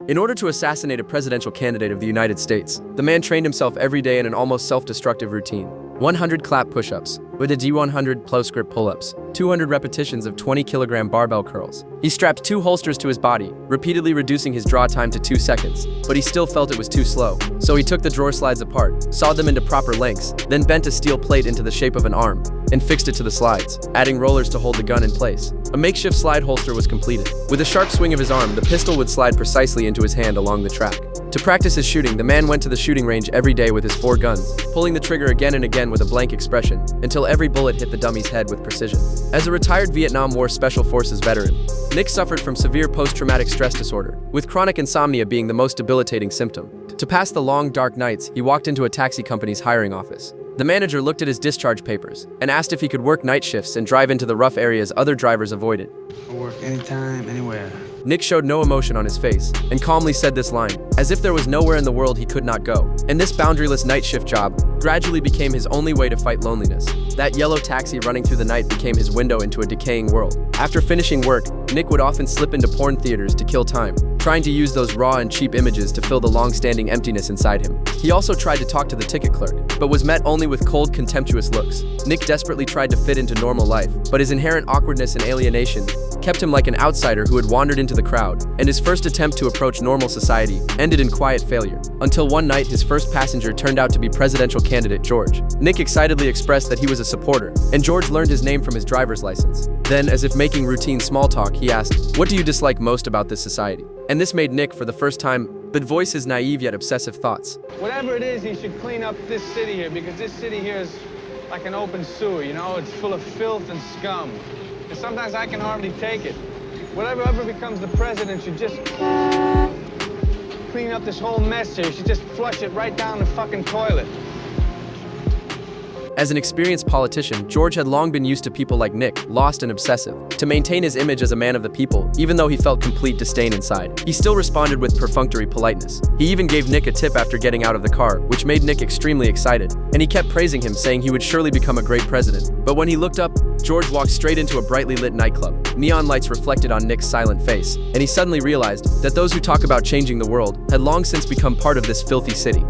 In order to assassinate a presidential candidate of the United States, the man trained himself every day in an almost self-destructive routine. 100 clap push-ups, with a D100 close grip pull-ups, 200 repetitions of 20-kilogram barbell curls. He strapped 2 holsters to his body, repeatedly reducing his draw time to 2 seconds, but he still felt it was too slow. So he took the drawer slides apart, sawed them into proper lengths, then bent a steel plate into the shape of an arm, and fixed it to the slides, adding rollers to hold the gun in place. A makeshift slide holster was completed. With a sharp swing of his arm, the pistol would slide precisely into his hand along the track. To practice his shooting, the man went to the shooting range every day with his 4 guns, pulling the trigger again and again with a blank expression, until every bullet hit the dummy's head with precision. As a retired Vietnam War Special Forces veteran, Nick suffered from severe post-traumatic stress disorder, with chronic insomnia being the most debilitating symptom. To pass the long, dark nights, he walked into a taxi company's hiring office. The manager looked at his discharge papers and asked if he could work night shifts and drive into the rough areas other drivers avoided. I'll work anytime, anywhere. Nick showed no emotion on his face and calmly said this line, as if there was nowhere in the world he could not go. And this boundaryless night shift job gradually became his only way to fight loneliness. That yellow taxi running through the night became his window into a decaying world. After finishing work, Nick would often slip into porn theaters to kill time, trying to use those raw and cheap images to fill the long-standing emptiness inside him. He also tried to talk to the ticket clerk, but was met only with cold, contemptuous looks. Nick desperately tried to fit into normal life, but his inherent awkwardness and alienation kept him like an outsider who had wandered into the crowd, and his first attempt to approach normal society ended in quiet failure. Until one night, his first passenger turned out to be presidential candidate George. Nick excitedly expressed that he was a supporter, and George learned his name from his driver's license. Then, as if making routine small talk, he asked, "What do you dislike most about this society?" And this made Nick, for the first time, but voice his naive yet obsessive thoughts. Whatever it is, he should clean up this city here, because this city here is like an open sewer, you know? It's full of filth and scum. And sometimes I can hardly take it. Whatever becomes the president should just clean up this whole mess here. He should just flush it right down the fucking toilet. As an experienced politician, George had long been used to people like Nick, lost and obsessive, to maintain his image as a man of the people, even though he felt complete disdain inside. He still responded with perfunctory politeness. He even gave Nick a tip after getting out of the car, which made Nick extremely excited, and he kept praising him, saying he would surely become a great president. But when he looked up, George walked straight into a brightly lit nightclub. Neon lights reflected on Nick's silent face, and he suddenly realized that those who talk about changing the world had long since become part of this filthy city.